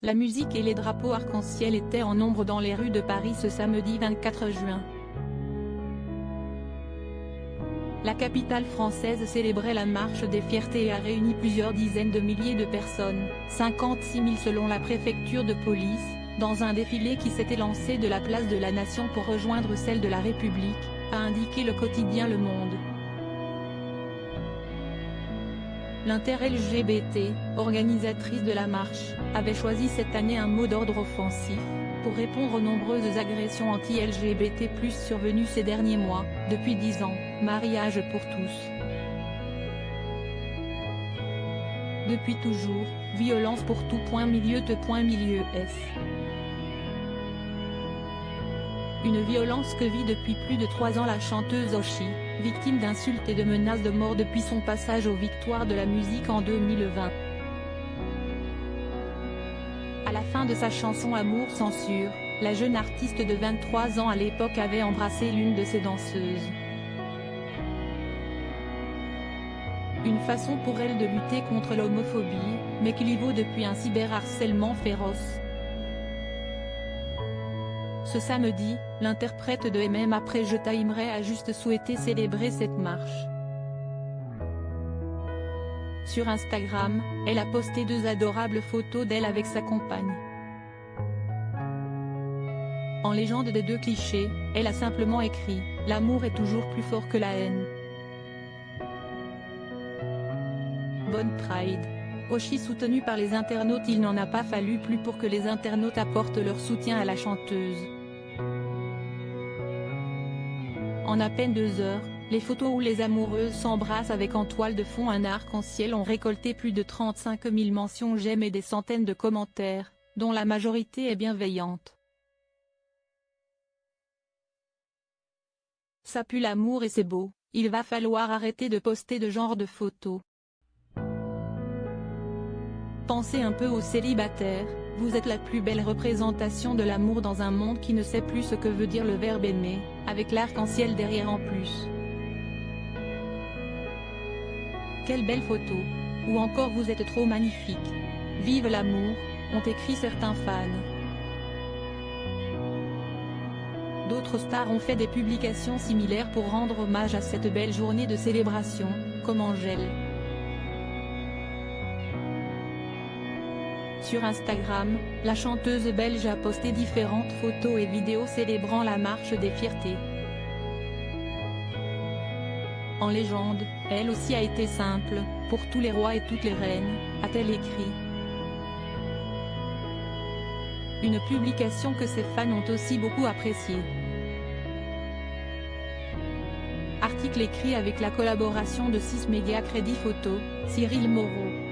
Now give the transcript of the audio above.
La musique et les drapeaux arc-en-ciel étaient en nombre dans les rues de Paris ce samedi 24 juin. La capitale française célébrait la marche des fiertés et a réuni plusieurs dizaines de milliers de personnes, 56 000 selon la préfecture de police, dans un défilé qui s'était lancé de la place de la Nation pour rejoindre celle de la République, a indiqué le quotidien Le Monde. L'inter-LGBT, organisatrice de la marche, avait choisi cette année un mot d'ordre offensif, pour répondre aux nombreuses agressions anti-LGBT+ survenues ces derniers mois. Depuis 10 ans, mariage pour tous. Depuis toujours, violence pour tout. S. Une violence que vit depuis plus de 3 ans la chanteuse Oshi, victime d'insultes et de menaces de mort depuis son passage aux Victoires de la musique en 2020. À la fin de sa chanson Amour censure, la jeune artiste de 23 ans à l'époque avait embrassé l'une de ses danseuses. Une façon pour elle de lutter contre l'homophobie, mais qui lui vaut depuis un cyberharcèlement féroce. Ce samedi, l'interprète de MM après Je t'aimerai a juste souhaité célébrer cette marche. Sur Instagram, elle a posté 2 adorables photos d'elle avec sa compagne. En légende des 2 clichés, elle a simplement écrit « L'amour est toujours plus fort que la haine ». Bonne Pride. Oshi soutenue par les internautes. Il n'en a pas fallu plus pour que les internautes apportent leur soutien à la chanteuse. En à peine 2 heures, les photos où les amoureuses s'embrassent avec en toile de fond un arc-en-ciel ont récolté plus de 35 000 mentions j'aime et des centaines de commentaires, dont la majorité est bienveillante. Ça pue l'amour et c'est beau, il va falloir arrêter de poster de genre de photos. Pensez un peu aux célibataires, vous êtes la plus belle représentation de l'amour dans un monde qui ne sait plus ce que veut dire le verbe aimer, avec l'arc-en-ciel derrière en plus. Quelle belle photo. Ou encore vous êtes trop magnifique. Vive l'amour, ont écrit certains fans. D'autres stars ont fait des publications similaires pour rendre hommage à cette belle journée de célébration, comme Angèle. Sur Instagram, la chanteuse belge a posté différentes photos et vidéos célébrant la marche des fiertés. En légende, elle aussi a été simple, pour tous les rois et toutes les reines, a-t-elle écrit. Une publication que ses fans ont aussi beaucoup appréciée. Article écrit avec la collaboration de 6 médias Crédit Photo, Cyril Moreau.